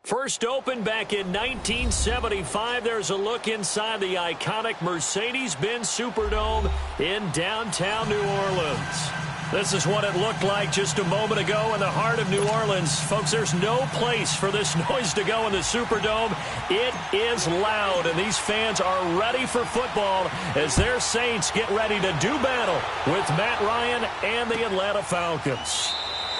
First opened back in 1975. There's a look inside the iconic Mercedes-Benz Superdome in downtown New Orleans. This is what it looked like just a moment ago in the heart of New Orleans. Folks, there's no place for this noise to go in the Superdome. It is loud, and these fans are ready for football as their Saints get ready to do battle with Matt Ryan and the Atlanta Falcons.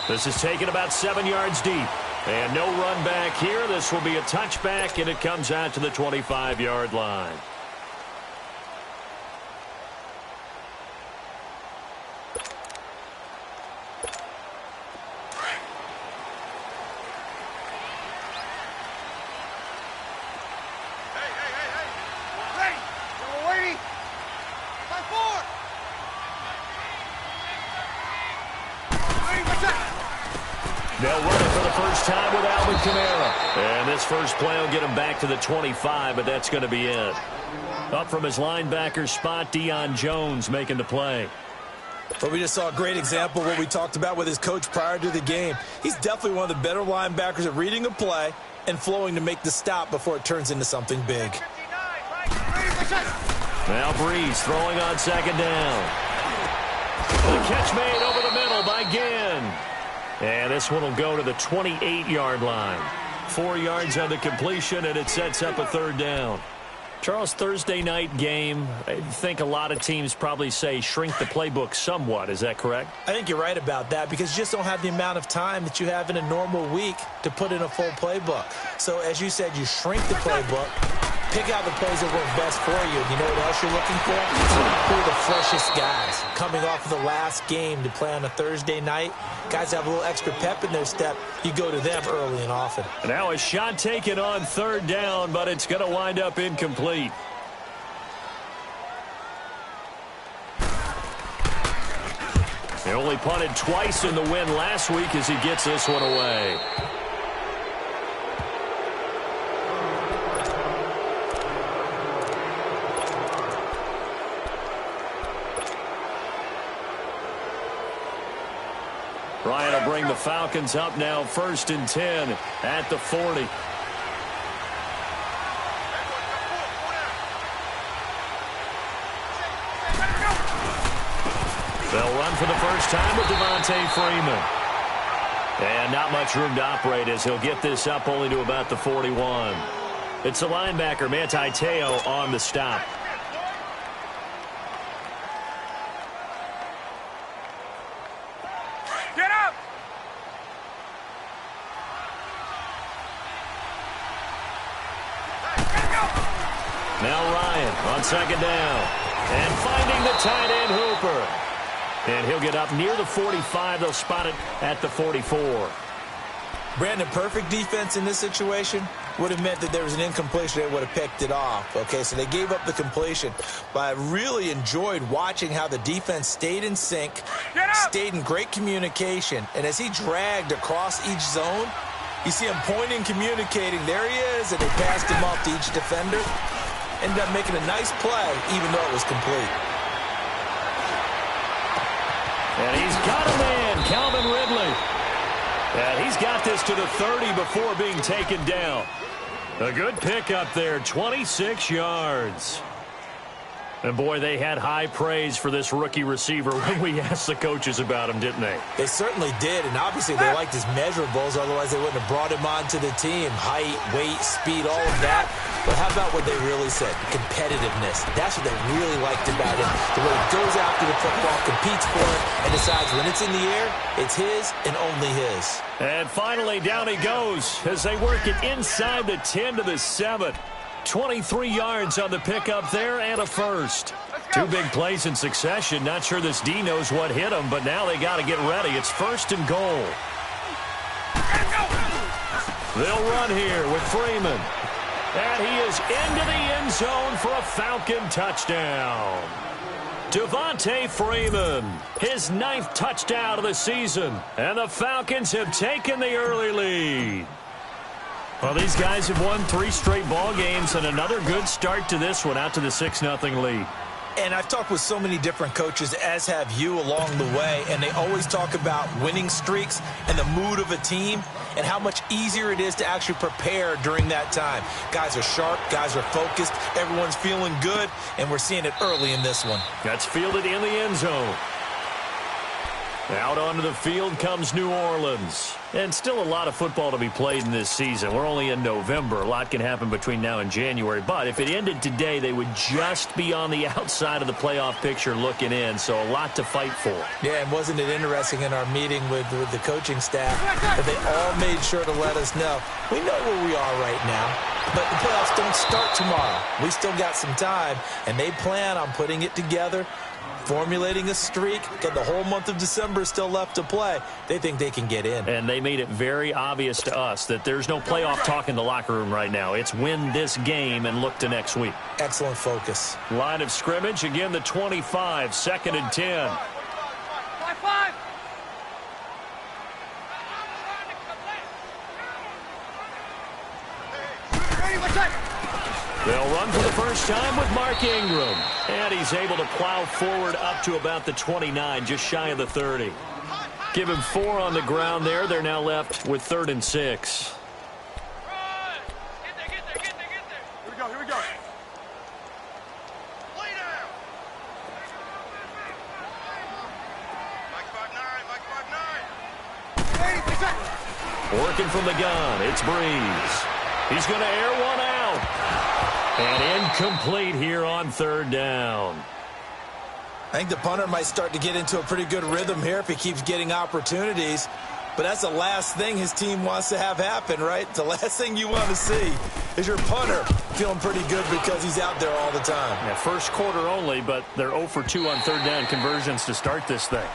This is taken about 7 yards deep. And no run back here. This will be a touchback, and it comes out to the 25-yard line. They'll run it for the first time with Alvin Kamara. And this first play will get him back to the 25, but that's going to be it. Up from his linebacker spot, Deion Jones making the play. But we just saw a great example of what we talked about with his coach prior to the game. He's definitely one of the better linebackers at reading a play and flowing to make the stop before it turns into something big. Now Breeze throwing on second down. The catch made over the middle by Ginn. And this one will go to the 28-yard line. 4 yards on the completion, and it sets up a third down. Charles, Thursday night game, I think a lot of teams probably say shrink the playbook somewhat. Is that correct? I think you're right about that because you just don't have the amount of time that you have in a normal week to put in a full playbook. So, as you said, you shrink the playbook, pick out the plays that work best for you. You know what else you're looking for? Who are the freshest guys coming off of the last game to play on a Thursday night? Guys have a little extra pep in their step. You go to them early and often. Now a shot taken on third down, but it's going to wind up incomplete. They only punted twice in the win last week as he gets this one away. Ryan will bring the Falcons up now, 1st and 10 at the 40. They'll run for the first time with Devontae Freeman. And not much room to operate as he'll get this up only to about the 41. It's the linebacker, Manti Te'o, on the stop. Now Ryan on second down. And finding the tight end Hooper. And he'll get up near the 45. They'll spot it at the 44. Brandon, perfect defense in this situation would have meant that there was an incompletion. They would have picked it off. Okay, so they gave up the completion. But I really enjoyed watching how the defense stayed in sync, stayed in great communication. And as he dragged across each zone, you see him pointing, communicating. There he is, and they passed him off to each defender. Ended up making a nice play, even though it was complete. And he's got a man, Calvin Ridley. And he's got this to the 30 before being taken down. A good pickup there, 26 yards. And, boy, they had high praise for this rookie receiver when we asked the coaches about him, didn't they? They certainly did, and obviously they liked his measurables. Otherwise, they wouldn't have brought him onto the team. Height, weight, speed, all of that. But how about what they really said? Competitiveness. That's what they really liked about him. The way he goes after the football, competes for it, and decides when it's in the air, it's his and only his. And finally, down he goes as they work it inside the 10 to the 7. 23 yards on the pickup there and a first. Two big plays in succession. Not sure this D knows what hit him, but now they got to get ready. It's 1st and goal. They'll run here with Freeman. And he is into the end zone for a Falcon touchdown. Devontae Freeman, his 9th touchdown of the season. And the Falcons have taken the early lead. Well, these guys have won 3 straight ball games and another good start to this one out to the 6-0 lead. And I've talked with so many different coaches, as have you, along the way, and they always talk about winning streaks and the mood of a team and how much easier it is to actually prepare during that time. Guys are sharp, guys are focused, everyone's feeling good, and we're seeing it early in this one. That's fielded in the end zone. Out onto the field comes New Orleans. And still a lot of football to be played in this season. We're only in November. A lot can happen between now and January. But if it ended today, they would just be on the outside of the playoff picture looking in. So a lot to fight for. Yeah, and wasn't it interesting in our meeting with the coaching staff that they all made sure to let us know, we know where we are right now, but the playoffs don't start tomorrow. We still got some time, and they plan on putting it together, formulating a streak. Got the whole month of December still left to play. They think they can get in. And they made it very obvious to us that there's no playoff talk in the locker room right now. It's win this game and look to next week. Excellent focus. Line of scrimmage, again the 25, 2nd and 10. They'll run for the first time with Mark Ingram. And he's able to plow forward up to about the 29, just shy of the 30. Give him 4 on the ground there. They're now left with 3rd and 6. Here we go. Lay down. Mike 5'9", Working from the gun, it's Breeze. He's going to air one out. And incomplete here on 3rd down. I think the punter might start to get into a pretty good rhythm here if he keeps getting opportunities. But that's the last thing his team wants to have happen, right? The last thing you want to see is your punter feeling pretty good because he's out there all the time. Yeah, first quarter only, but they're 0 for 2 on 3rd down conversions to start this thing.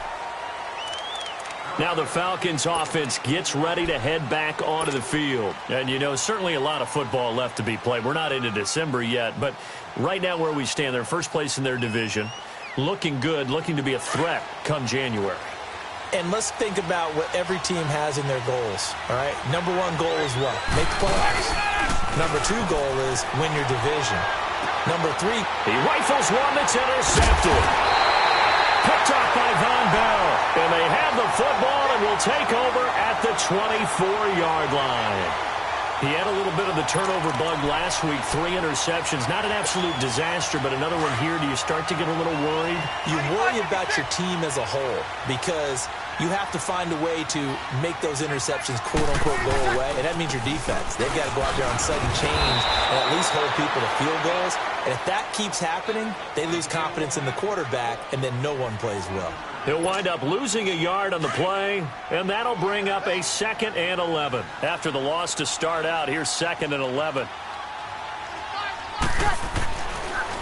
Now the Falcons offense gets ready to head back onto the field. And, you know, certainly a lot of football left to be played. We're not into December yet, but right now where we stand, they're first place in their division. Looking good, looking to be a threat come January. And let's think about what every team has in their goals, all right? Number 1 goal is what? Make the playoffs. Number 2 goal is win your division. Number 3. He rifles one that's intercepted. Picked off by Von Bell. And they have the football and will take over at the 24-yard line. He had a little bit of the turnover bug last week. 3 interceptions. Not an absolute disaster, but another one here. Do you start to get a little worried? You worry about your team as a whole because you have to find a way to make those interceptions, quote-unquote, go away. And that means your defense. They've got to go out there on sudden change and at least hold people to field goals. And if that keeps happening, they lose confidence in the quarterback, and then no one plays well. He'll wind up losing a yard on the play, and that'll bring up a 2nd and 11. After the loss to start out, here's 2nd and 11.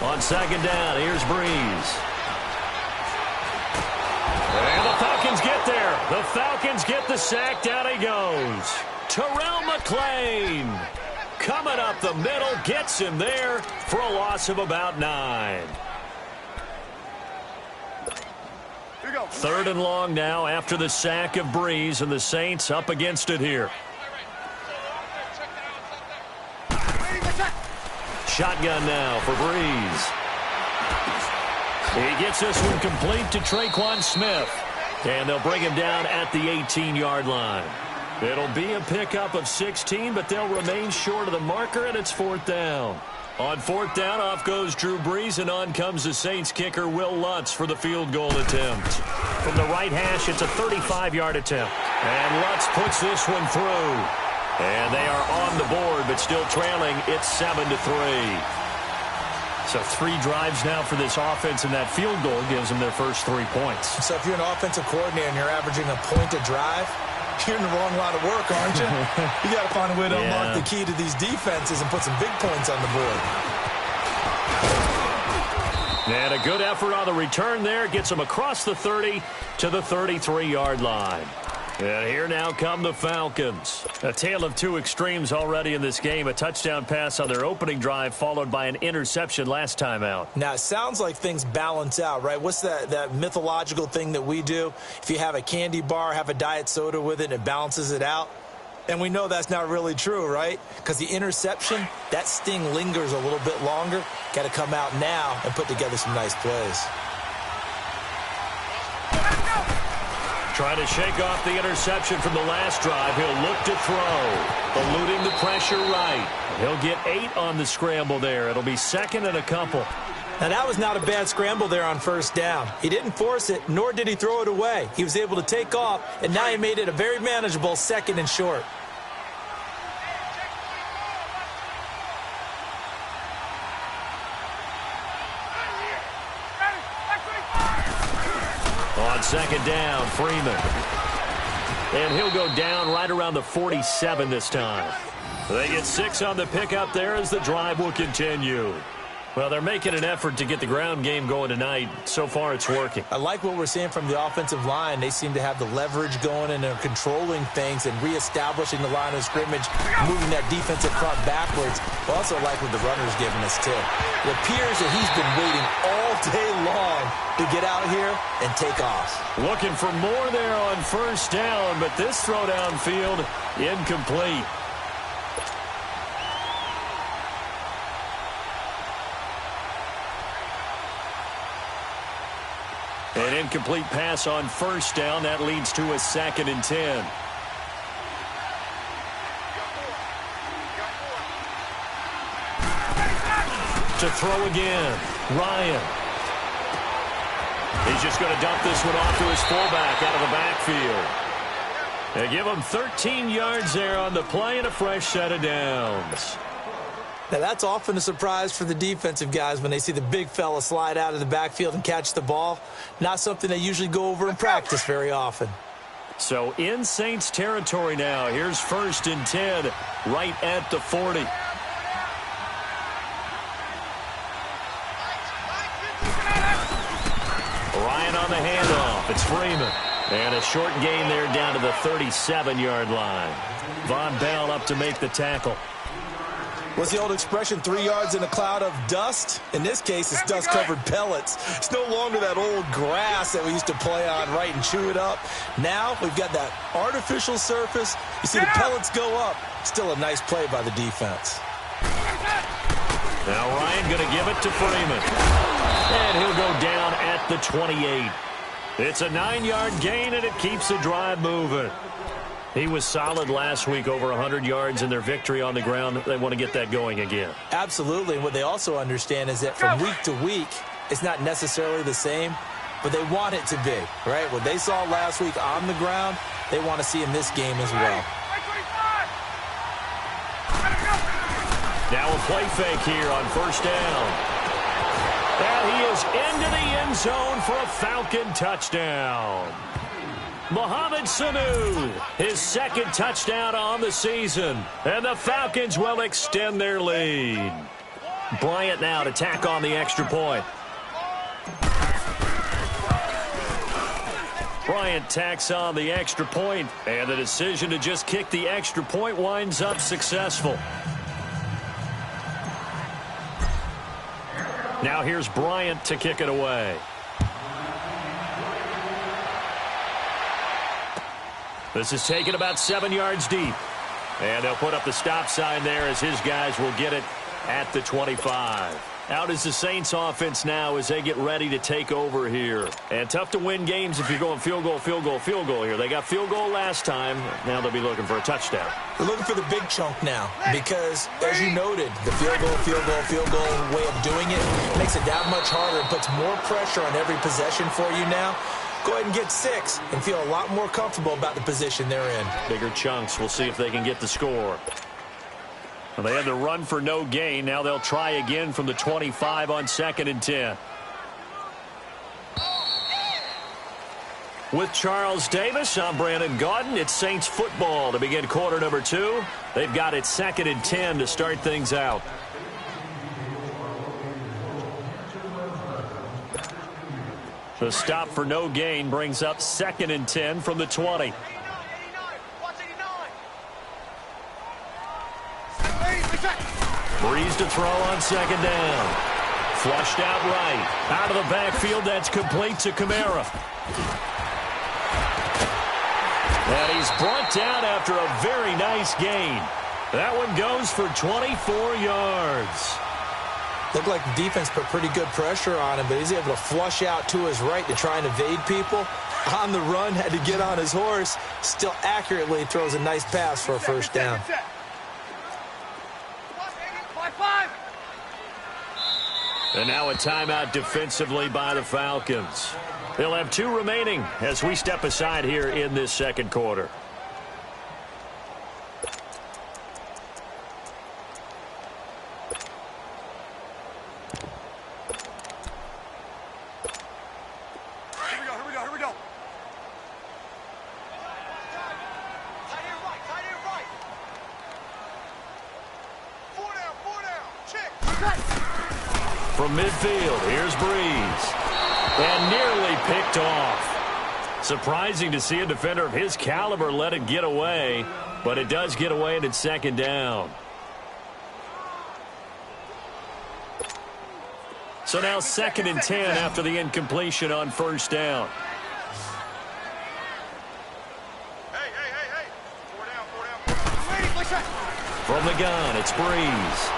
On 2nd down, here's Breeze. And the Falcons get there. The Falcons get the sack. Down he goes. Terrell McClain coming up the middle, gets him there for a loss of about 9. 3rd and long now after the sack of Breeze, and the Saints up against it here. Shotgun now for Breeze. He gets this one complete to Traquan Smith. And they'll bring him down at the 18-yard line. It'll be a pickup of 16, but they'll remain short of the marker, and it's 4th down. On 4th down, off goes Drew Brees, and on comes the Saints kicker, Will Lutz, for the field goal attempt. From the right hash, it's a 35-yard attempt. And Lutz puts this one through. And they are on the board, but still trailing. It's 7-3. So 3 drives now for this offense, and that field goal gives them their first 3 points. So if you're an offensive coordinator and you're averaging a point a drive, you're in the wrong line of work, aren't you? You got to find a way to unlock the key to these defenses and put some big points on the board. And a good effort on the return there. Gets them across the 30 to the 33-yard line. And here now come the Falcons. A tale of 2 extremes already in this game. A touchdown pass on their opening drive, followed by an interception last time out. Now, it sounds like things balance out, right? What's that mythological thing that we do? If you have a candy bar, have a diet soda with it, and it balances it out. And we know that's not really true, right? Because the interception, that sting lingers a little bit longer. Got to come out now and put together some nice plays. Trying to shake off the interception from the last drive. He'll look to throw. Eluding the pressure right. He'll get 8 on the scramble there. It'll be second and a couple. Now, that was not a bad scramble there on first down. He didn't force it, nor did he throw it away. He was able to take off, and now he made it a very manageable second and short. On second down, Freeman. And he'll go down right around the 47 this time. They get 6 on the pickup there as the drive will continue. Well, they're making an effort to get the ground game going tonight. So far, it's working. I like what we're seeing from the offensive line. They seem to have the leverage going, and they're controlling things and reestablishing the line of scrimmage, moving that defensive front backwards. I also like what the runner's giving us, too. It appears that he's been waiting all day long to get out here and take off. Looking for more there on first down, but this throw downfield incomplete. An incomplete pass on first down. That leads to a second and 10. To throw again. Ryan. He's just going to dump this one off to his fullback out of the backfield. They give him 13 yards there on the play and a fresh set of downs. Now, that's often a surprise for the defensive guys when they see the big fella slide out of the backfield and catch the ball. Not something they usually go over in practice very often. So in Saints territory now. Here's first and 10 right at the 40. Ryan on the handoff. It's Freeman. And a short gain there down to the 37-yard line. Von Bell up to make the tackle. What's the old expression, 3 yards in a cloud of dust? In this case, it's dust-covered pellets. It's no longer that old grass that we used to play on, right, and chew it up. Now we've got that artificial surface. You see the pellets go up. Still a nice play by the defense. Now Ryan going to give it to Freeman. And he'll go down at the 28. It's a 9-yard gain, and it keeps the drive moving. He was solid last week, over 100 yards in their victory on the ground. They want to get that going again. Absolutely. And what they also understand is that from week to week, it's not necessarily the same, but they want it to be, right? What they saw last week on the ground, they want to see in this game as well. Now a play fake here on first down. And he is into the end zone for a Falcon touchdown. Mohamed Sanu, his second touchdown on the season. And the Falcons will extend their lead. Bryant now to tack on the extra point. Bryant tacks on the extra point, and the decision to just kick the extra point winds up successful. Now here's Bryant to kick it away. This is taken about 7 yards deep. And they'll put up the stop sign there as his guys will get it at the 25. Out is the Saints offense now as they get ready to take over here. And tough to win games if you're going field goal, field goal, field goal here. They got field goal last time. Now they'll be looking for a touchdown. They're looking for the big chunk now because, as you noted, the field goal, field goal, field goal way of doing it makes it that much harder. It puts more pressure on every possession for you now. Go ahead and get 6 and feel a lot more comfortable about the position they're in. Bigger chunks. We'll see if they can get the score. Well, they had to run for no gain. Now they'll try again from the 25 on second and 10. With Charles Davis, I'm Brandon Gaudin. It's Saints football to begin quarter number 2. They've got it second and 10 to start things out. The stop for no gain brings up second and 10 from the 20. Breeze to throw on second down. Flushed out right. Out of the backfield, that's complete to Kamara. And he's brought down after a very nice gain. That one goes for 24 yards. Looked like the defense put pretty good pressure on him, but he's able to flush out to his right to try and evade people. On the run, had to get on his horse. Still accurately throws a nice pass for a first down. And now a timeout defensively by the Falcons. They'll have 2 remaining as we step aside here in this second quarter. Here we go. Tight end right. 4 down. Check. From midfield, here's Breeze. And nearly picked off. Surprising to see a defender of his caliber let it get away, but it does get away and it's second down. So now 2nd and 10 after the incompletion on first down. Hey. 4 down. From the gun, it's Breeze.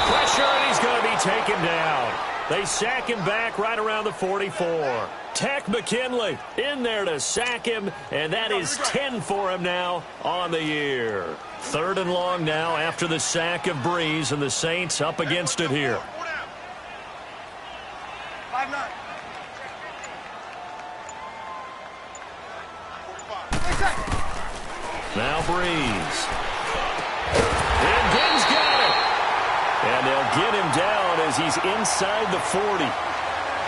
Pressure, and he's going to be taken down. They sack him back right around the 44. Tech McKinley in there to sack him, and that is 10 for him now on the year. 3rd and long now after the sack of Breeze, and the Saints up against it here. 5-9. Now Breeze. And Gibbs got it. And they'll get him down as he's inside the 40.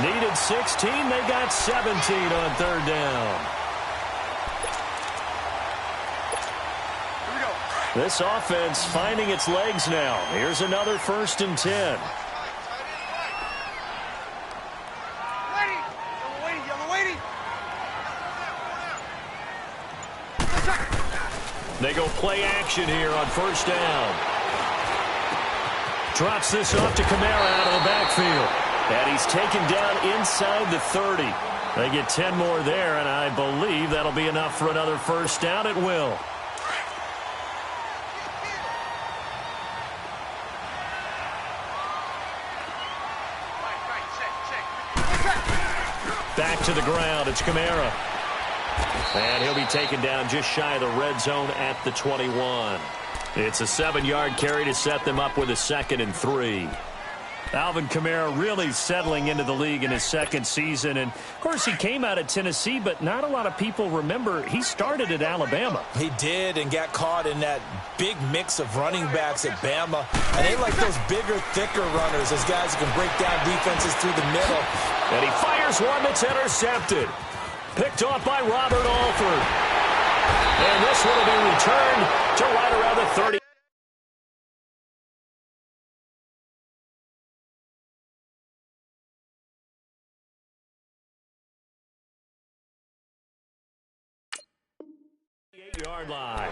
Needed 16. They got 17 on 3rd down. Here we go. This offense finding its legs now. Here's another 1st and 10. They go play action here on first down. Drops this off to Kamara out of the backfield. And he's taken down inside the 30. They get 10 more there, and I believe that'll be enough for another first down. It will. Back to the ground. It's Kamara. And he'll be taken down just shy of the red zone at the 21. It's a 7-yard carry to set them up with a 2nd and 3. Alvin Kamara really settling into the league in his 2nd season. And, of course, he came out of Tennessee, but not a lot of people remember he started at Alabama. He did and got caught in that big mix of running backs at Bama. And they like those bigger, thicker runners, those guys who can break down defenses through the middle. And he fires one that's intercepted. Picked off by Robert Alford. And this one will be returned to right around the 30. Yard line.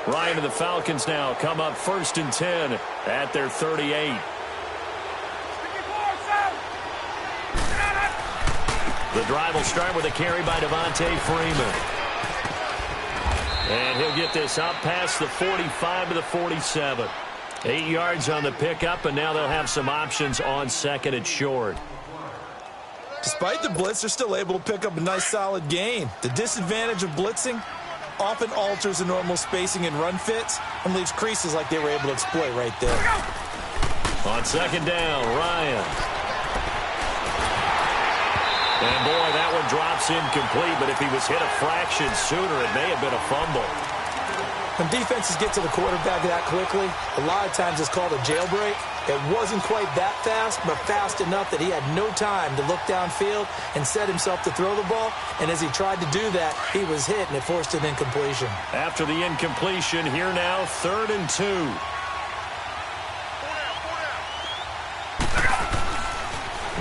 Ryan and the Falcons now come up 1st and 10 at their 38. The drive will start with a carry by Devontae Freeman. And he'll get this up past the 45 to the 47. 8 yards on the pickup, and now they'll have some options on 2nd and short. Despite the blitz, they're still able to pick up a nice solid gain. The disadvantage of blitzing often alters the normal spacing and run fits and leaves creases like they were able to exploit right there. On 2nd down, Ryan. And boy, that one drops incomplete, but if he was hit a fraction sooner, it may have been a fumble. When defenses get to the quarterback that quickly, a lot of times it's called a jailbreak. It wasn't quite that fast, but fast enough that he had no time to look downfield and set himself to throw the ball. And as he tried to do that, he was hit, and it forced an incompletion. After the incompletion, here now, 3rd and 2.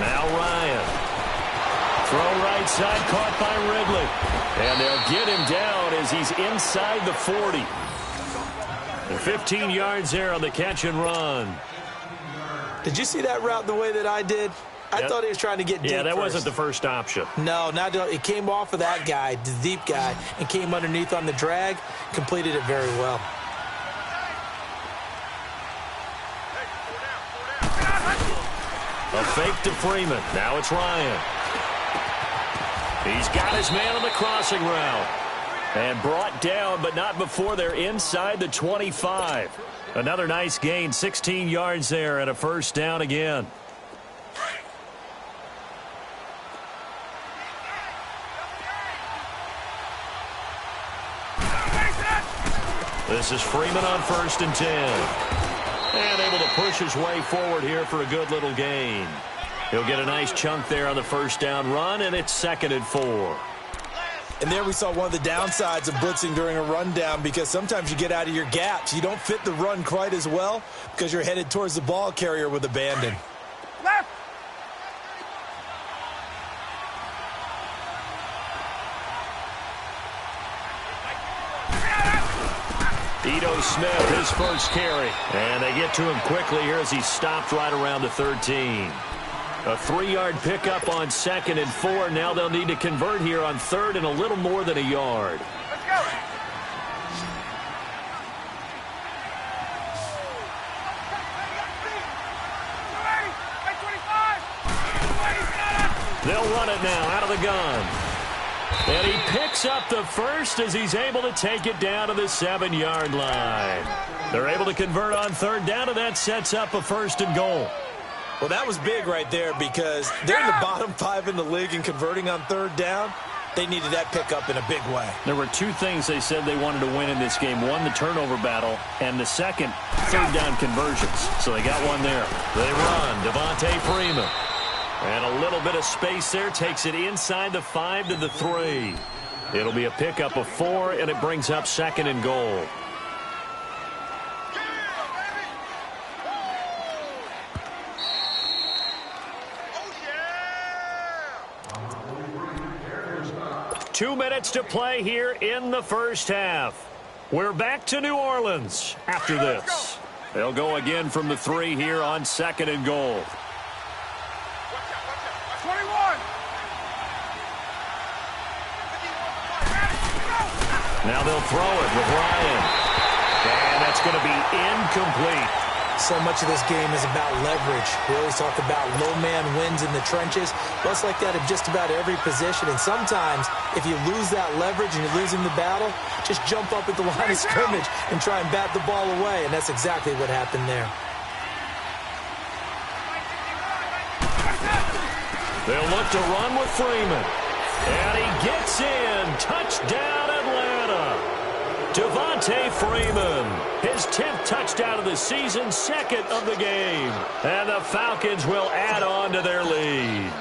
Now Ryan. Throw right side, caught by Ridley. And they'll get him down as he's inside the 40. And 15 yards there on the catch and run. Did you see that route the way that I did? I thought he was trying to get deep. Yeah, that first. wasn't the first option. No, it came off of that guy, the deep guy, and came underneath on the drag, completed it very well. A fake to Freeman. Now it's Ryan. He's got his man on the crossing route. And brought down, but not before they're inside the 25. Another nice gain, 16 yards there, and a first down again. This is Freeman on 1st and 10. And able to push his way forward here for a good little gain. He'll get a nice chunk there on the first down run, and it's 2nd and 4. And there we saw one of the downsides of blitzing during a rundown, because sometimes you get out of your gaps. You don't fit the run quite as well because you're headed towards the ball carrier with abandon. Left. Ito Smith, his first carry. And they get to him quickly here as he stopped right around the 13. A 3-yard pickup on 2nd and 4. Now they'll need to convert here on 3rd and a little more than a yard. Let's go. They'll run it now out of the gun. And he picks up the first as he's able to take it down to the 7-yard line. They're able to convert on 3rd down, and that sets up a 1st and goal. Well, that was big right there, because they're in the bottom 5 in the league and converting on 3rd down. They needed that pickup in a big way. There were 2 things they said they wanted to win in this game. One, the turnover battle, and the second, 3rd down conversions. So they got one there. They run. Devontae Freeman. And a little bit of space there takes it inside the 5 to the 3. It'll be a pickup of 4, and it brings up 2nd and goal. Oh, 2 minutes to play here in the first half. We're back to New Orleans after this. They'll go again from the 3 here on 2nd and goal. 21. Now they'll throw it with Ryan. And that's going to be incomplete. So much of this game is about leverage. We always talk about low man wins in the trenches. Well, it's like that in just about every position. And sometimes, if you lose that leverage and you're losing the battle, just jump up at the line of scrimmage and try and bat the ball away. And that's exactly what happened there. They'll look to run with Freeman. And he gets in. Touchdown, Atlanta. Devontae Freeman, his 10th touchdown of the season, 2nd of the game. And the Falcons will add on to their lead.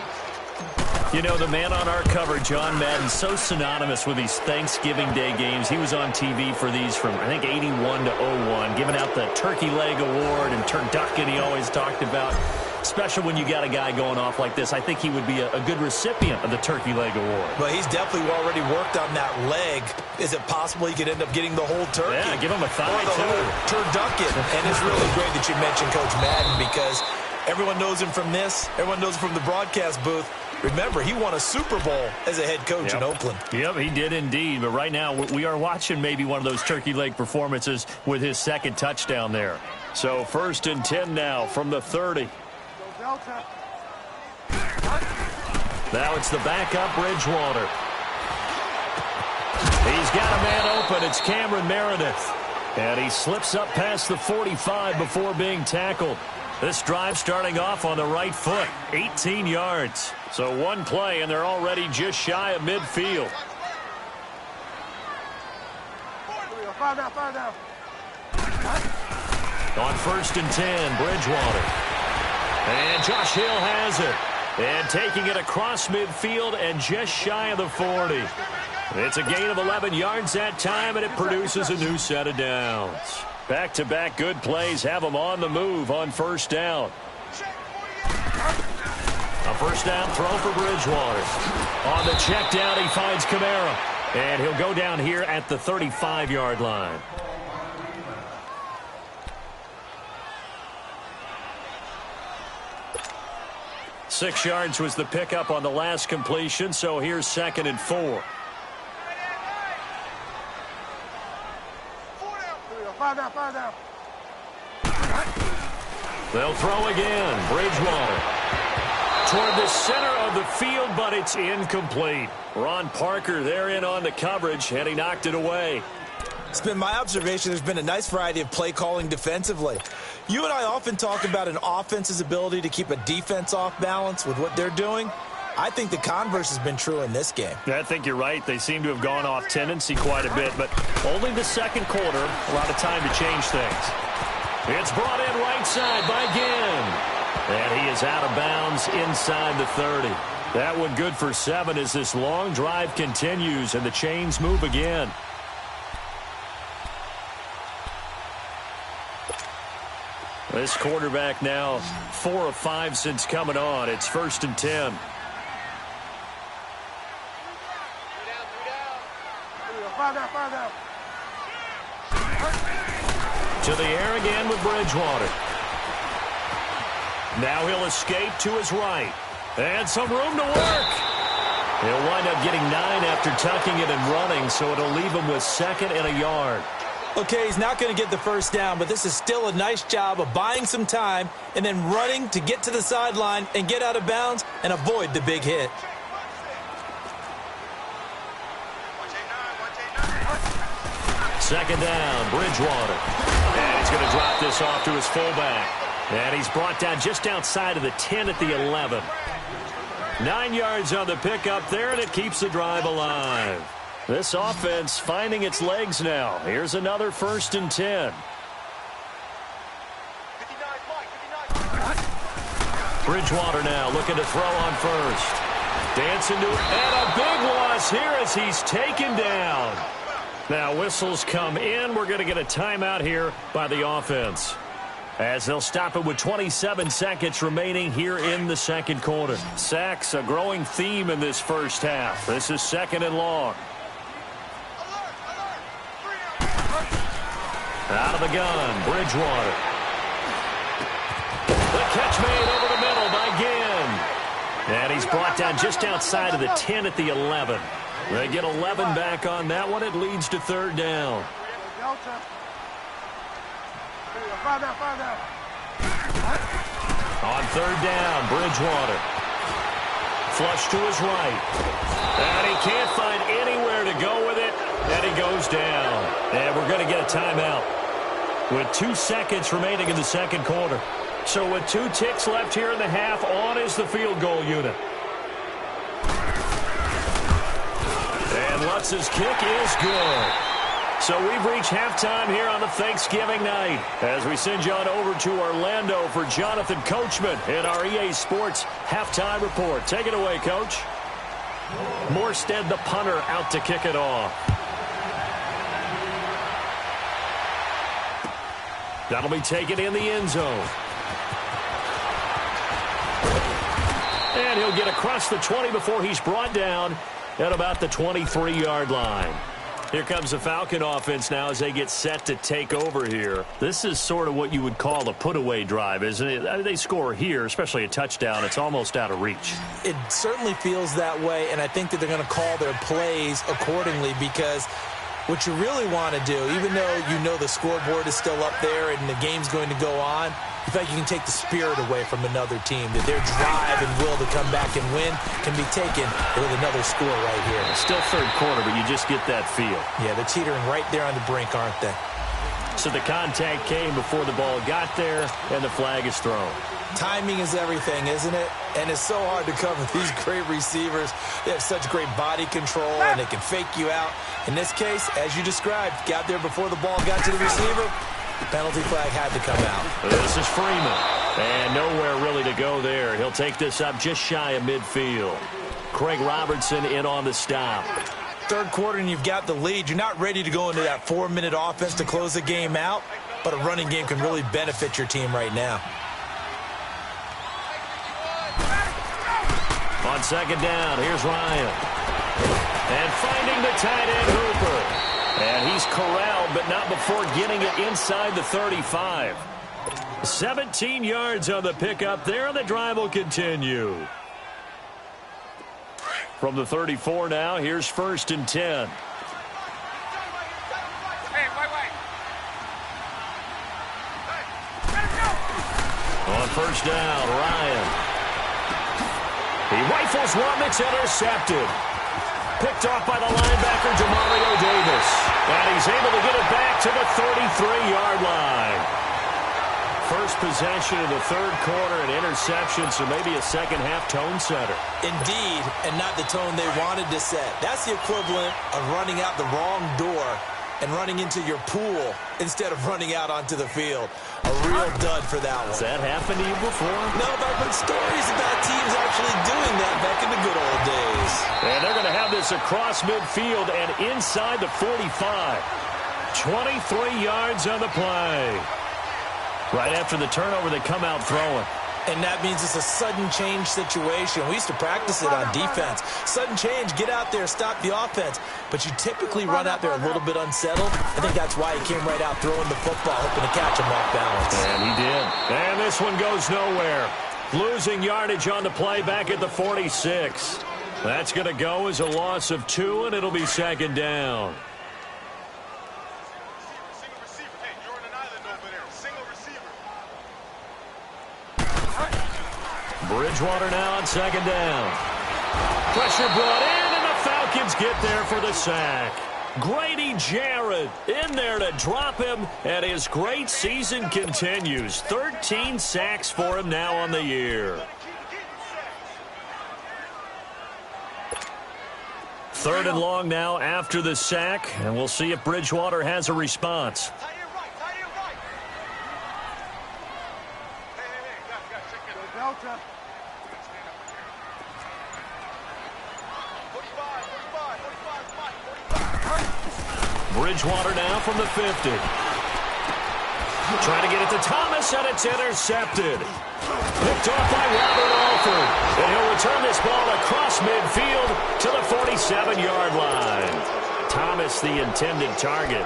You know, the man on our cover, John Madden, so synonymous with these Thanksgiving Day games. He was on TV for these from, I think, 81 to 01, giving out the Turkey Leg Award and turducken he always talked about. Special when you got a guy going off like this. I think he would be a good recipient of the Turkey Leg Award. Well, he's definitely already worked on that leg. Is it possible he could end up getting the whole turkey? Yeah, give him a thigh, or the too. whole turducken. And it's really great that you mentioned Coach Madden, because everyone knows him from this. Everyone knows him from the broadcast booth. Remember, he won a Super Bowl as a head coach in Oakland. Yep, he did indeed. But right now, we are watching maybe one of those turkey leg performances with his 2nd touchdown there. So 1st and 10 now from the 30. Delta. Now it's the backup, Bridgewater. He's got a man open. It's Cameron Meredith. And he slips up past the 45 before being tackled. This drive starting off on the right foot, 18 yards. So one play, and they're already just shy of midfield. 5 down, 5 down. On 1st and 10, Bridgewater. And Josh Hill has it. And taking it across midfield and just shy of the 40. It's a gain of 11 yards that time, and it produces a new set of downs. Back-to-back good plays have them on the move on 1st down. A 1st down throw for Bridgewater. On the check down, he finds Kamara. And he'll go down here at the 35-yard line. 6 yards was the pickup on the last completion, so here's 2nd and 4. 5 down, 5 down. They'll throw again. Bridgewater toward the center of the field, but it's incomplete. Ron Parker there in on the coverage, and he knocked it away. It's been my observation there's been a nice variety of play calling defensively. You and I often talk about an offense's ability to keep a defense off balance with what they're doing. I think the converse has been true in this game. I think you're right. They seem to have gone off tendency quite a bit, but only the second quarter, a lot of time to change things. It's brought in right side by Ginn. And he is out of bounds inside the 30. That one good for 7 as this long drive continues and the chains move again. This quarterback now 4 of 5 since coming on. It's 1st and 10. 5 down, 5 down. To the air again with Bridgewater. Now he'll escape to his right. And some room to work. He'll wind up getting 9 after tucking it and running, so it'll leave him with 2nd and a yard. Okay, he's not going to get the first down, but this is still a nice job of buying some time and then running to get to the sideline and get out of bounds and avoid the big hit. Second down, Bridgewater. And he's going to drop this off to his fullback. And he's brought down just outside of the 10 at the 11. 9 yards on the pickup there, and it keeps the drive alive. This offense finding its legs now. Here's another 1st and 10. Bridgewater now looking to throw on first. Dancing to it, and a big loss here as he's taken down. Now whistles come in. We're going to get a timeout here by the offense, as they'll stop it with 27 seconds remaining here in the second quarter. Sacks, a growing theme in this first half. This is 2nd and long. Out of the gun, Bridgewater. The catch made over the middle by Ginn. And he's brought down just outside of the 10 at the 11. They get 11 back on that one. It leads to 3rd down. Delta. 5 down, 5 down. On 3rd down, Bridgewater. Flush to his right. And he can't find anywhere to go with it. And he goes down. And we're going to get a timeout with 2 seconds remaining in the second quarter. So with 2 ticks left here in the half, on is the field goal unit. And Lutz's kick is good. So we've reached halftime here on the Thanksgiving night as we send you on over to Orlando for Jonathan Coachman in our EA Sports Halftime Report. Take it away, Coach. Morstead, the punter, out to kick it off. That'll be taken in the end zone. And he'll get across the 20 before he's brought down at about the 23-yard line. Here comes the Falcon offense now as they get set to take over here. This is sort of what you would call a put-away drive, isn't it? They score here, especially a touchdown. It's almost out of reach. It certainly feels that way, and I think that they're going to call their plays accordingly, because what you really want to do, even though you know the scoreboard is still up there and the game's going to go on, in fact, you can take the spirit away from another team, that their drive and will to come back and win can be taken with another score right here. Still third quarter, but you just get that feel. Yeah, they're teetering right there on the brink, aren't they? So the contact came before the ball got there, and the flag is thrown. Timing is everything, isn't it? And it's so hard to cover these great receivers. They have such great body control, and they can fake you out. In this case, as you described, got there before the ball got to the receiver. The penalty flag had to come out. This is Freeman. And nowhere really to go there. He'll take this up just shy of midfield. Craig Robertson in on the stop. Third quarter and you've got the lead. You're not ready to go into that 4-minute offense to close the game out, but a running game can really benefit your team right now. On second down, here's Ryan. And finding the tight end Hooper. And he's corralled, but not before getting it inside the 35. 17 yards on the pickup there, and the drive will continue. From the 34 now, here's 1st and 10. On 1st down, Ryan. He rifles one that's intercepted. Picked off by the linebacker, Demario Davis. And he's able to get it back to the 33-yard line. First possession of the 3rd quarter, an interception, so maybe a second-half tone setter. Indeed, and not the tone they wanted to set. That's the equivalent of running out the wrong door and running into your pool instead of running out onto the field. A real dud for that one. Has that happened to you before? No, but I've heard stories about teams actually doing that back in the good old days. And they're going to have this across midfield and inside the 45. 23 yards on the play. Right after the turnover, they come out throwing. And that means it's a sudden change situation. We used to practice it on defense. Sudden change, get out there, stop the offense. But you typically run out there a little bit unsettled. I think that's why he came right out throwing the football, hoping to catch him off balance. And he did. And this one goes nowhere. Losing yardage on the play back at the 46. That's going to go as a loss of 2, and it'll be 2nd down. Bridgewater now on 2nd down. Pressure brought in, and the Falcons get there for the sack. Grady Jarrett in there to drop him, and his great season continues. 13 sacks for him now on the year. 3rd and long now after the sack, and we'll see if Bridgewater has a response. Delta. Bridgewater now from the 50. Trying to get it to Thomas, and it's intercepted. Picked off by Robert Alford. And he'll return this ball across midfield to the 47-yard line. Thomas, the intended target.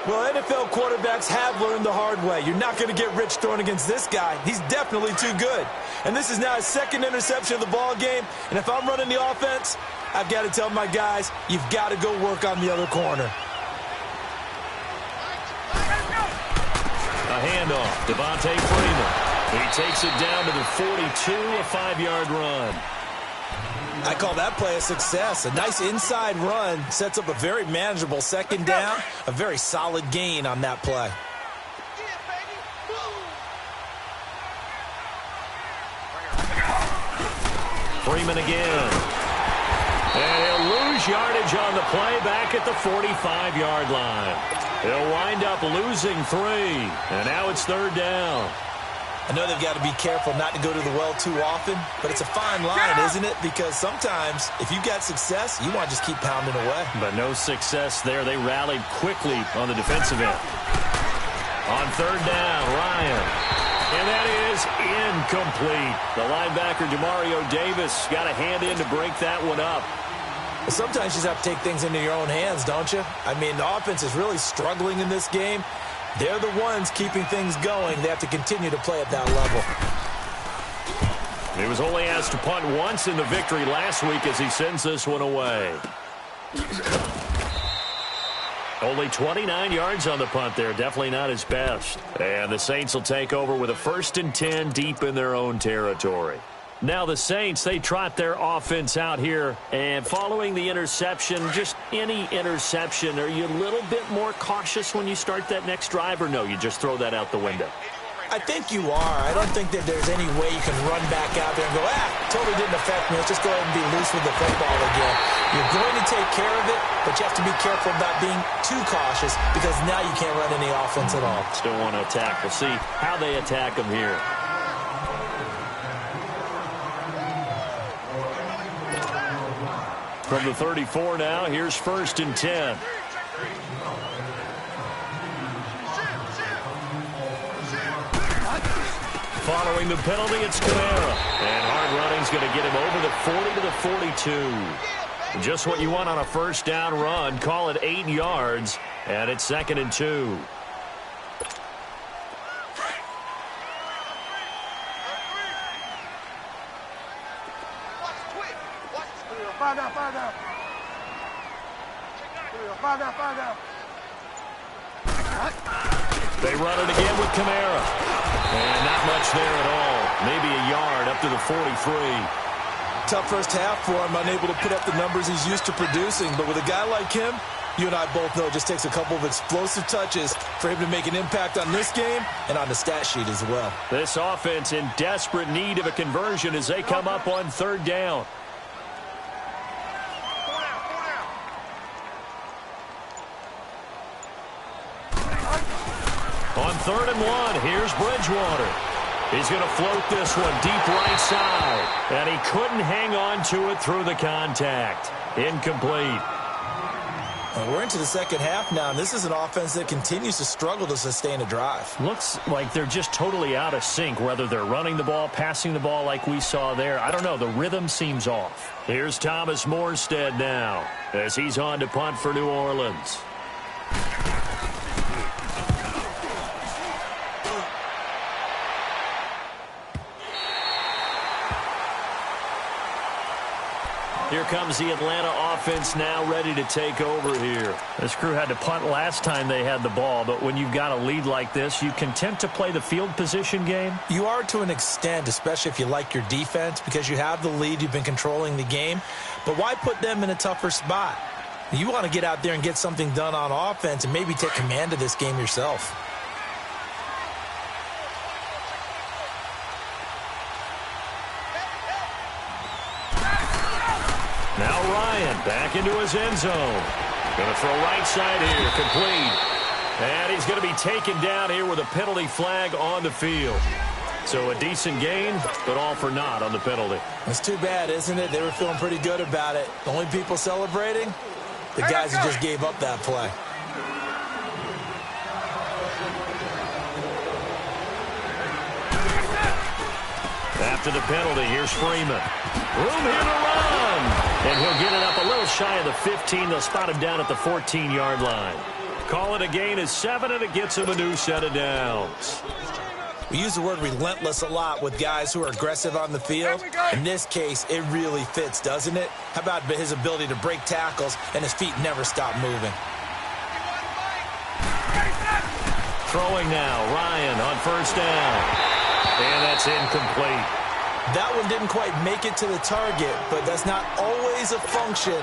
Well, NFL quarterbacks have learned the hard way. You're not going to get rich throwing against this guy. He's definitely too good. And this is now his 2nd interception of the ball game. And if I'm running the offense, I've got to tell my guys, you've got to go work on the other corner. A handoff, Devontae Freeman. He takes it down to the 42, a 5-yard run. I call that play a success. A nice inside run sets up a very manageable 2nd down, a very solid gain on that play. Freeman again. And he'll lose yardage on the play back at the 45-yard line. He'll wind up losing 3. And now it's 3rd down. I know they've got to be careful not to go to the well too often, but it's a fine line, isn't it? Because sometimes, if you got success, you want to just keep pounding away. But no success there. They rallied quickly on the defensive end. On 3rd down, Ryan. And that is incomplete. The linebacker, Demario Davis, got a hand in to break that one up. Sometimes you just have to take things into your own hands, don't you? I mean, the offense is really struggling in this game. They're the ones keeping things going. They have to continue to play at that level. He was only asked to punt once in the victory last week as he sends this one away. Only 29 yards on the punt there. Definitely not his best. And the Saints will take over with a 1st and 10 deep in their own territory. Now the Saints, they trot their offense out here, and following the interception, just any interception, are you a little bit more cautious when you start that next drive, or no, you just throw that out the window? I think you are. I don't think that there's any way you can run back out there and go, totally didn't affect me. Let's just go ahead and be loose with the football again. You're going to take care of it, but you have to be careful about being too cautious because now you can't run any offense at all. Still want to attack. We'll see how they attack them here. From the 34 now, here's 1st and 10. Following the penalty, it's Kamara. And hard running's going to get him over the 40 to the 42. Just what you want on a 1st down run. Call it 8 yards, and it's 2nd and 2. Five down. Five down. They run it again with Kamara. And not much there at all. Maybe a yard up to the 43. Tough first half for him, unable to put up the numbers he's used to producing. But with a guy like him, you and I both know it just takes a couple of explosive touches for him to make an impact on this game and on the stat sheet as well. This offense in desperate need of a conversion as they come up on third down. On 3rd and 1, here's Bridgewater. He's going to float this one deep right side. And he couldn't hang on to it through the contact. Incomplete. We're into the second half now, and this is an offense that continues to struggle to sustain a drive. Looks like they're just totally out of sync, whether they're running the ball, passing the ball like we saw there. I don't know. The rhythm seems off. Here's Thomas Morstead now as he's on to punt for New Orleans. Here comes the Atlanta offense now ready to take over here. This crew had to punt last time they had the ball, but when you've got a lead like this, you content to play the field position game? You are to an extent, especially if you like your defense, because you have the lead, you've been controlling the game. But why put them in a tougher spot? You want to get out there and get something done on offense and maybe take command of this game yourself. Now Ryan back into his end zone. Going to throw right side here, complete. And he's going to be taken down here with a penalty flag on the field. So a decent gain, but all for naught on the penalty. It's too bad, isn't it? They were feeling pretty good about it. The only people celebrating, the guys who just gave up that play. After the penalty, here's Freeman. Room here to run. And he'll get it up a little shy of the 15. They'll spot him down at the 14-yard line. Call it a gain of 7, and it gets him a new set of downs. We use the word relentless a lot with guys who are aggressive on the field. In this case, it really fits, doesn't it? How about his ability to break tackles and his feet never stop moving? Throwing now, Ryan on first down. And that's incomplete. That one didn't quite make it to the target, but that's not always a function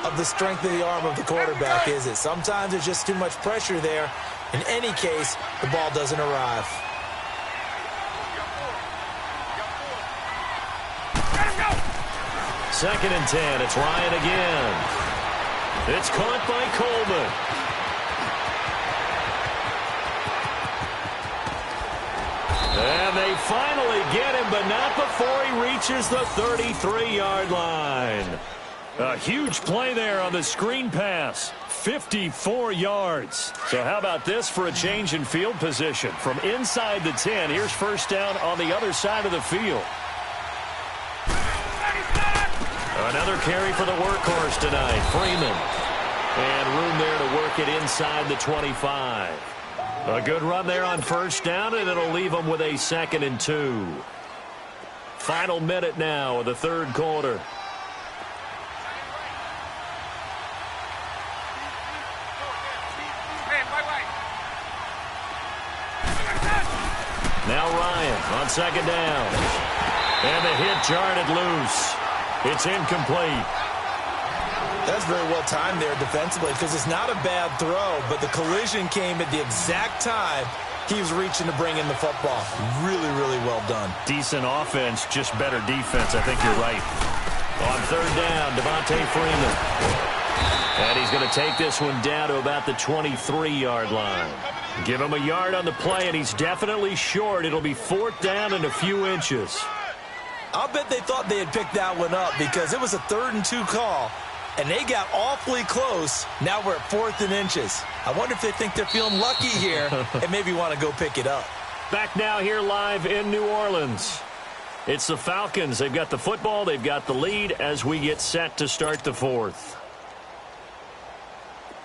of the strength of the arm of the quarterback, is it? Sometimes there's just too much pressure there. In any case, the ball doesn't arrive. Second and 10. It's Ryan again. It's caught by Coleman. And they finally get him, but not before he reaches the 33-yard line. A huge play there on the screen pass. 54 yards. So how about this for a change in field position? From inside the 10, here's first down on the other side of the field. Another carry for the workhorse tonight, Freeman. And room there to work it inside the 25. A good run there on first down, and it'll leave them with a 2nd and 2. Final minute now of the third quarter. Now Ryan on second down. And the hit jarred it loose. It's incomplete. That's very well timed there defensively because it's not a bad throw, but the collision came at the exact time he was reaching to bring in the football. Really, really well done. Decent offense, just better defense. I think you're right. On third down, Devontae Freeman. And he's going to take this one down to about the 23-yard line. Give him a yard on the play, and he's definitely short. It'll be 4th down and a few inches. I'll bet they thought they had picked that one up because it was a 3rd and 2 call. And they got awfully close. Now we're at 4th and inches. I wonder if they think they're feeling lucky here and maybe want to go pick it up. Back now here live in New Orleans. It's the Falcons. They've got the football. They've got the lead as we get set to start the 4th.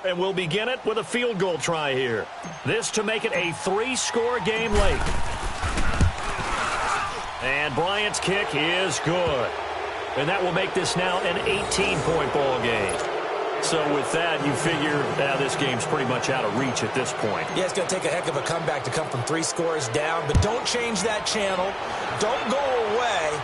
And we'll begin it with a field goal try here. This to make it a 3-score game late. And Bryant's kick is good. and that will make this now an 18-point ball game. So with that, you figure this game's pretty much out of reach at this point. Yeah, it's going to take a heck of a comeback to come from 3 scores down, but don't change that channel. Don't go away.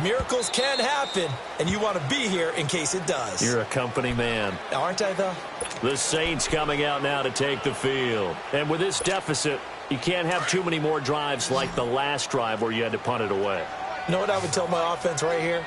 Miracles can happen, and you want to be here in case it does. You're a company man. Aren't I, though? The Saints coming out now to take the field. And with this deficit, you can't have too many more drives like the last drive where you had to punt it away. You know what I would tell my offense right here?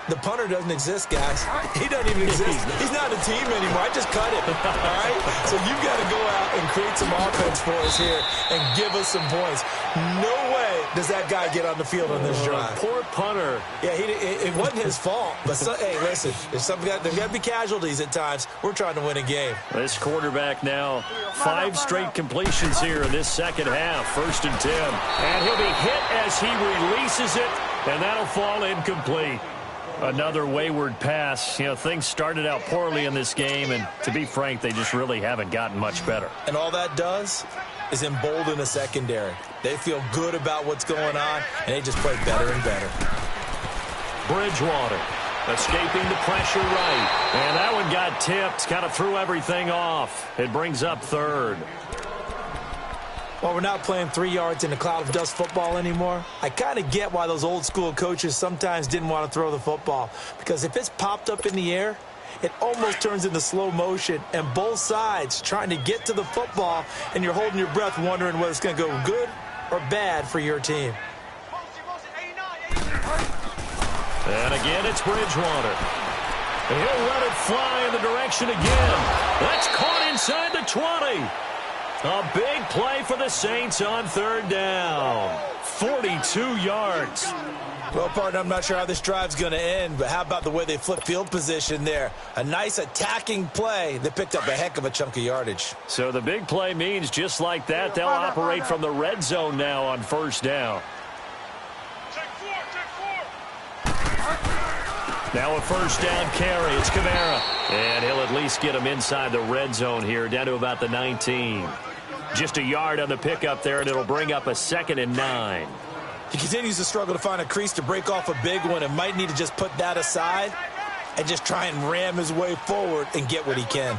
The punter doesn't exist, guys. He doesn't even exist. He's not a team anymore. I just cut him, all right? So you've got to go out and create some offense for us here and give us some points. No way does that guy get on the field on this drive. Poor punter. Yeah, it wasn't his fault. But, hey, listen, there's got to be casualties at times. We're trying to win a game. This quarterback now, 5 straight completions here in this second half. 1st and 10. And he'll be hit as he releases it, and that'll fall incomplete. Another wayward pass. You know, things started out poorly in this game, and to be frank, they just really haven't gotten much better. And all that does is embolden a secondary. They feel good about what's going on, and they just play better and better. Bridgewater escaping the pressure right. And that one got tipped, kind of threw everything off. It brings up 3rd. Well, we're not playing 3 yards in a cloud of dust football anymore. I kind of get why those old school coaches sometimes didn't want to throw the football. Because if it's popped up in the air, it almost turns into slow motion. And both sides trying to get to the football, and you're holding your breath wondering whether it's going to go good or bad for your team. And again, it's Bridgewater. He'll let it fly in the direction again. That's caught inside the 20. A big play for the Saints on 3rd down. 42 yards. Well, partner, I'm not sure how this drive's going to end, but how about the way they flip field position there? A nice attacking play that picked up a heck of a chunk of yardage. So the big play means just like that, they'll operate from the red zone now on 1st down. Now a 1st down carry. It's Kamara. And he'll at least get him inside the red zone here, down to about the 19. Just a yard on the pickup there, and it'll bring up a 2nd and 9. He continues to struggle to find a crease to break off a big one and might need to just put that aside and just try and ram his way forward and get what he can.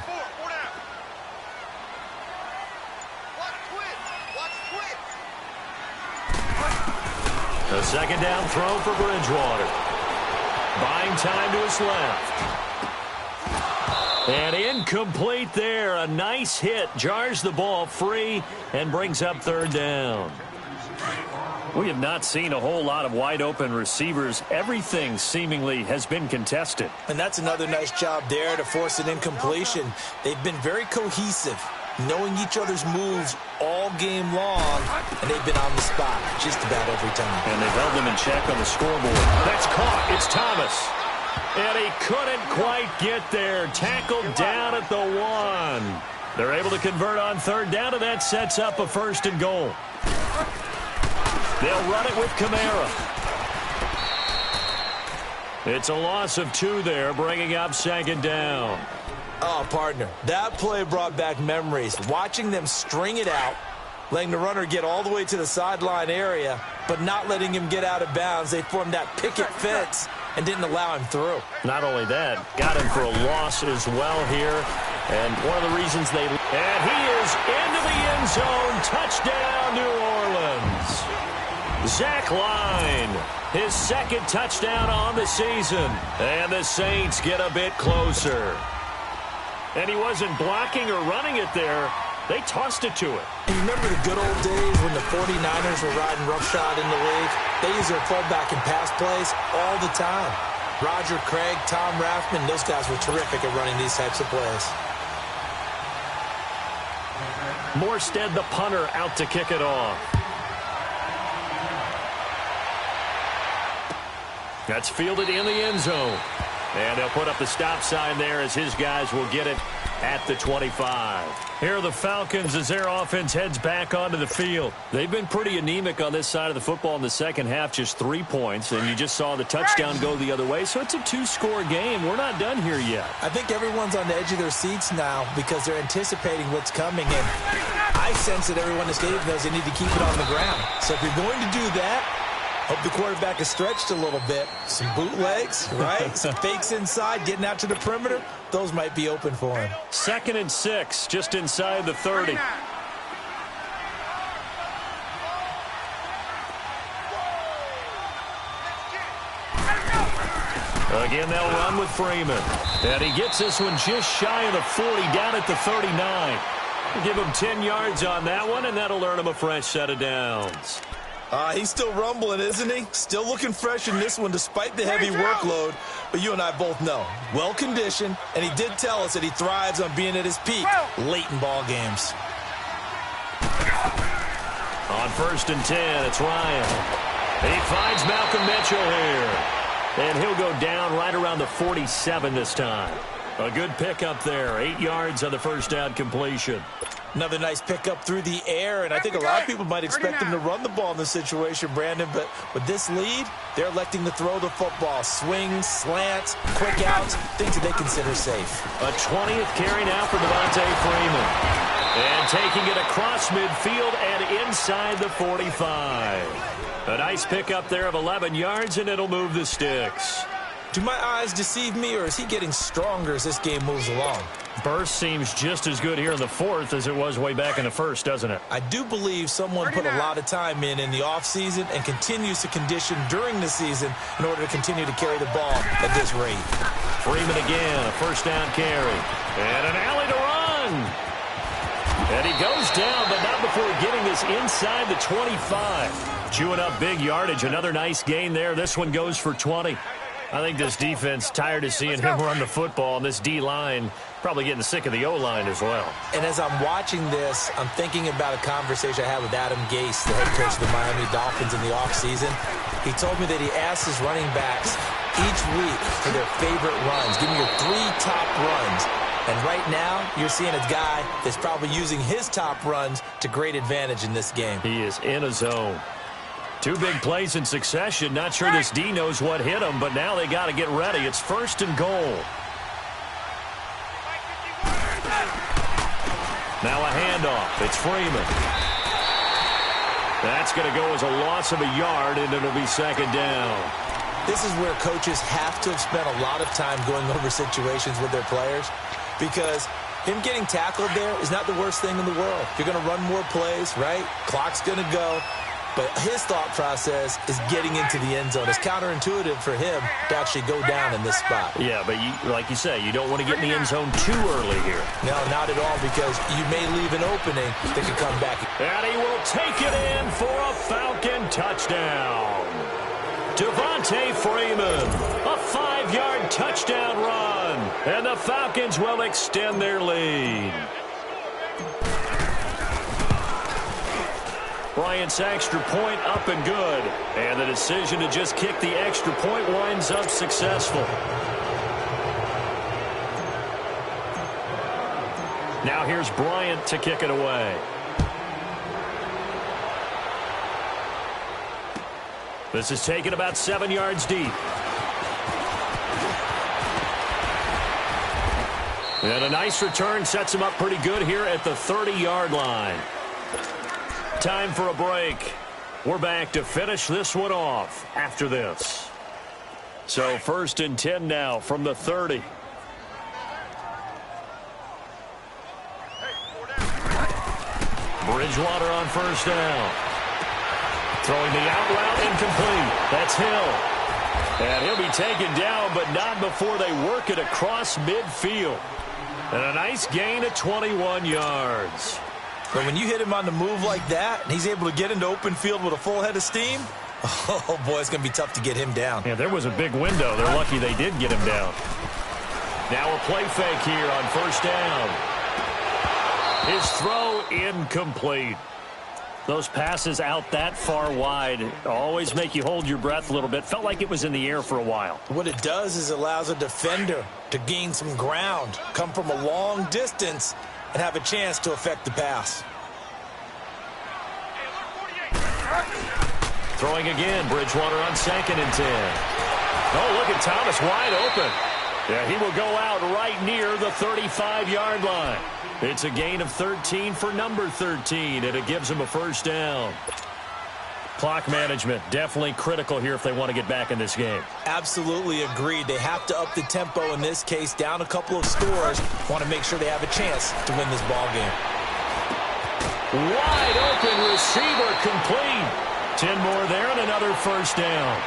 A 2nd down throw for Bridgewater. Buying time to his left. And incomplete there. A nice hit. Jars the ball free and brings up 3rd down. We have not seen a whole lot of wide open receivers. Everything seemingly has been contested. And that's another nice job there to force an incompletion. They've been very cohesive, knowing each other's moves all game long, and they've been on the spot just about every time. And they've held them in check on the scoreboard. That's caught. It's Thomas. And he couldn't quite get there. Tackled down at the 1. They're able to convert on 3rd down, and that sets up a 1st and goal. They'll run it with Kamara. It's a loss of 2 there, bringing up 2nd down. Oh, partner, that play brought back memories. Watching them string it out, letting the runner get all the way to the sideline area, but not letting him get out of bounds. They formed that picket fence and didn't allow him through. Not only that, got him for a loss as well here. And one of the reasons they... And he is into the end zone. Touchdown, New Orleans. Zach Line, his 2nd touchdown on the season. And the Saints get a bit closer. And he wasn't blocking or running it there. They tossed it to him. And you remember the good old days when the 49ers were riding roughshod in the league? They used their fullback in pass plays all the time. Roger Craig, Tom Rathman, those guys were terrific at running these types of plays. Morstead, the punter, out to kick it off. That's fielded in the end zone. And they'll put up the stop sign there as his guys will get it at the 25. Here are the Falcons as their offense heads back onto the field. They've been pretty anemic on this side of the football in the second half, just 3 points, and you just saw the touchdown go the other way, so it's a 2-score game. We're not done here yet. I think everyone's on the edge of their seats now because they're anticipating what's coming, and I sense that everyone in the stadium knows they need to keep it on the ground. So if you're going to do that, Hope the quarterback is stretched a little bit. Some bootlegs, right? Some fakes inside, getting out to the perimeter. Those might be open for him. 2nd and 6, just inside the 30. Again, they'll run with Freeman. And he gets this one just shy of the 40, down at the 39. Give him 10 yards on that one, and that'll earn him a fresh set of downs. He's still rumbling, isn't he? Still looking fresh in this one despite the heavy workload. But you and I both know, well-conditioned, and he did tell us that he thrives on being at his peak late in ball games. On 1st and 10, it's Ryan. He finds Malcolm Mitchell here. And he'll go down right around the 47 this time. A good pickup there. 8 yards on the first down completion. Another nice pickup through the air, and I think a lot of people might expect him to run the ball in this situation, Brandon, but with this lead, they're electing to throw the football. Swings, slants, quick outs, things that they consider safe. A 20th carry now for Devontae Freeman. And taking it across midfield and inside the 45. A nice pickup there of 11 yards, and it'll move the sticks. Do my eyes deceive me, or is he getting stronger as this game moves along? Burst seems just as good here in the 4th as it was way back in the 1st, doesn't it? I do believe someone put a lot of time in the offseason and continues to condition during the season in order to continue to carry the ball at this rate. Freeman again, a first down carry. And an alley to run. And he goes down, but not before getting this inside the 25. Chewing up big yardage. Another nice gain there. This one goes for 20. I think this defense tired of seeing him run the football, and this D-line probably getting sick of the O-line as well. And as I'm watching this, I'm thinking about a conversation I had with Adam Gase, the head coach of the Miami Dolphins in the offseason. He told me that he asked his running backs each week for their favorite runs. Give me your 3 top runs. And right now, you're seeing a guy that's probably using his top runs to great advantage in this game. He is in a zone. 2 big plays in succession. Not sure this D knows what hit him, but now they got to get ready. It's 1st and goal. Now a handoff. It's Freeman. That's going to go as a loss of a yard, and it'll be 2nd down. This is where coaches have to have spent a lot of time going over situations with their players, because him getting tackled there is not the worst thing in the world. You're going to run more plays, right? Clock's going to go. But his thought process is getting into the end zone. It's counterintuitive for him to actually go down in this spot. Yeah, but like you say, you don't want to get in the end zone too early here. No, not at all, because you may leave an opening that could come back. And he will take it in for a Falcon touchdown. Devontae Freeman, a 5-yard touchdown run. And the Falcons will extend their lead. Bryant's extra point up and good. And the decision to just kick the extra point winds up successful. Now here's Bryant to kick it away. This is taken about 7 yards deep. And a nice return sets him up pretty good here at the 30-yard line. Time for a break. We're back to finish this one off after this. So 1st and 10 now from the 30. Bridgewater on 1st down. Throwing the out route incomplete. That's Hill. And he'll be taken down, but not before they work it across midfield. And a nice gain of 21 yards. But when you hit him on the move like that, and he's able to get into open field with a full head of steam, oh, boy, it's going to be tough to get him down. Yeah, there was a big window. They're lucky they did get him down. Now a play fake here on 1st down. His throw incomplete. Those passes out that far wide always make you hold your breath a little bit. Felt like it was in the air for a while. What it does is allows a defender to gain some ground, come from a long distance, and have a chance to affect the pass. Throwing again, Bridgewater on 2nd and 10. Oh, look at Thomas wide open. Yeah, he will go out right near the 35-yard line. It's a gain of 13 for number 13, and it gives him a 1st down. Clock management, definitely critical here if they want to get back in this game. Absolutely agreed. They have to up the tempo in this case, down a couple of scores. Want to make sure they have a chance to win this ball game. Wide open receiver complete. 10 more there and another first down.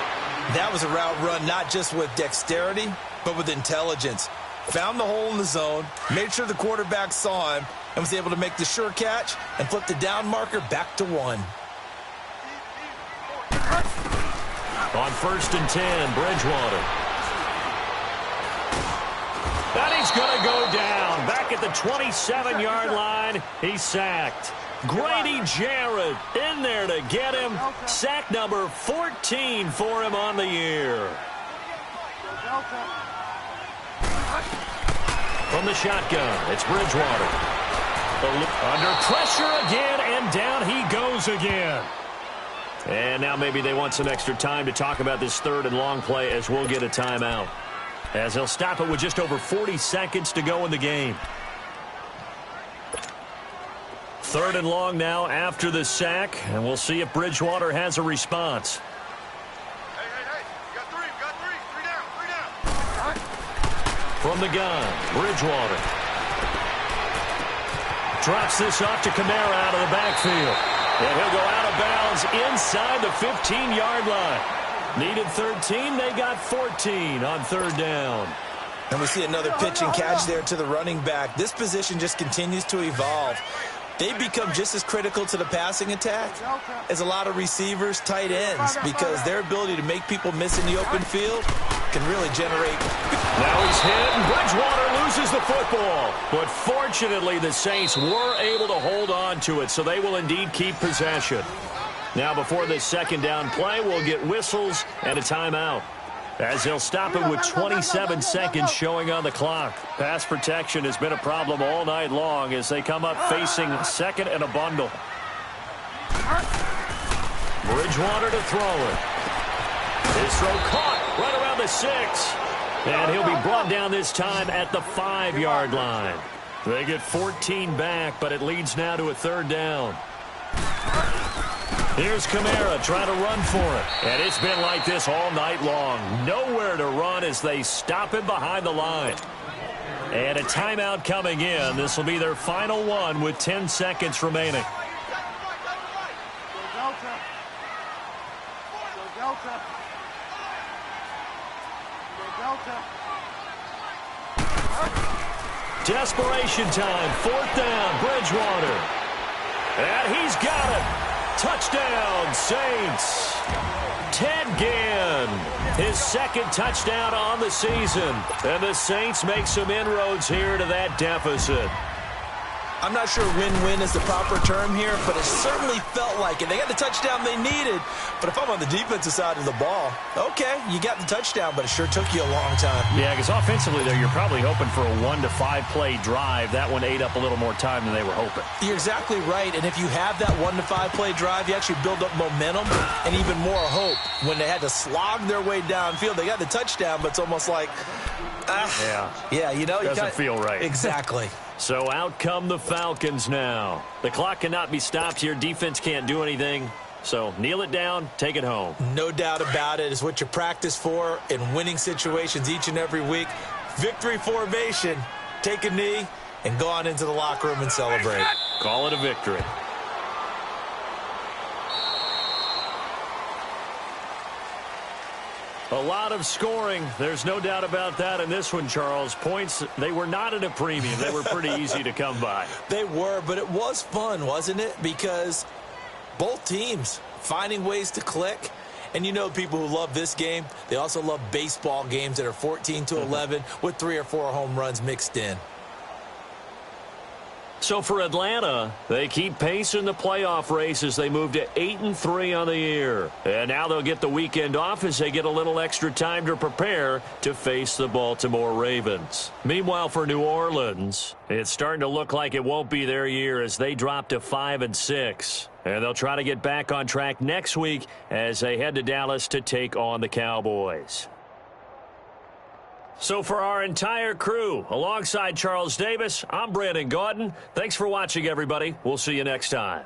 That was a route run not just with dexterity, but with intelligence. Found the hole in the zone, made sure the quarterback saw him, and was able to make the sure catch and flip the down marker back to 1. On 1st and 10, Bridgewater. And he's going to go down. Back at the 27-yard line, he's sacked. Grady Jarrett in there to get him. Sack number 14 for him on the year. From the shotgun, it's Bridgewater. Under pressure again, and down he goes again. And now maybe they want some extra time to talk about this 3rd and long play as we'll get a timeout. As they'll stop it with just over 40 seconds to go in the game. 3rd and long now after the sack, and we'll see if Bridgewater has a response. Hey, you got three. Three down. From the gun, Bridgewater. Drops this off to Kamara out of the backfield. And he'll go out of bounds inside the 15-yard line. Needed 13, they got 14 on 3rd down. And we see another pitch and catch there to the running back. This position just continues to evolve. They become just as critical to the passing attack as a lot of receivers, tight ends, because their ability to make people miss in the open field can really generate. Now he's hit, and Bridgewater loses the football. But fortunately, the Saints were able to hold on to it, so they will indeed keep possession. Now, before this 2nd down play, we'll get whistles and a timeout, as they'll stop it with 27 seconds showing on the clock. Pass protection has been a problem all night long as they come up facing 2nd and a bundle. Bridgewater to throw it. His throw caught right around the 6. And he'll be brought down this time at the 5-yard line. They get 14 back, but it leads now to a 3rd down. Here's Kamara trying to run for it. And it's been like this all night long. Nowhere to run as they stop him behind the line. And a timeout coming in. This will be their final one with 10 seconds remaining. Desperation time. 4th down, Bridgewater. And he's got it. Touchdown, Saints. Ted Ginn, his 2nd touchdown on the season. And the Saints make some inroads here to that deficit. I'm not sure win-win is the proper term here, but it certainly felt like it. They got the touchdown they needed, but if I'm on the defensive side of the ball, okay, you got the touchdown, but it sure took you a long time. Yeah, because offensively there, you're probably hoping for a 1 to 5 play drive. That one ate up a little more time than they were hoping. You're exactly right, and if you have that 1 to 5 play drive, you actually build up momentum and even more hope. When they had to slog their way downfield, they got the touchdown, but it's almost like, yeah, you know, doesn't feel right. Exactly. So out come the Falcons now. The clock cannot be stopped here. Defense can't do anything. So kneel it down, take it home. No doubt about it. It's what you practice for in winning situations each and every week. Victory formation. Take a knee and go on into the locker room and celebrate. Call it a victory. A lot of scoring. There's no doubt about that in this one, Charles. Points, they were not at a premium. They were pretty easy to come by. They were, but it was fun, wasn't it? Because both teams finding ways to click. And you know people who love this game, they also love baseball games that are 14-11 with 3 or 4 home runs mixed in. So for Atlanta, they keep pace in the playoff race as they move to 8-3 on the year. And now they'll get the weekend off as they get a little extra time to prepare to face the Baltimore Ravens. Meanwhile, for New Orleans, it's starting to look like it won't be their year as they drop to 5-6. And they'll try to get back on track next week as they head to Dallas to take on the Cowboys. So for our entire crew, alongside Charles Davis, I'm Brandon Gaudin. Thanks for watching, everybody. We'll see you next time.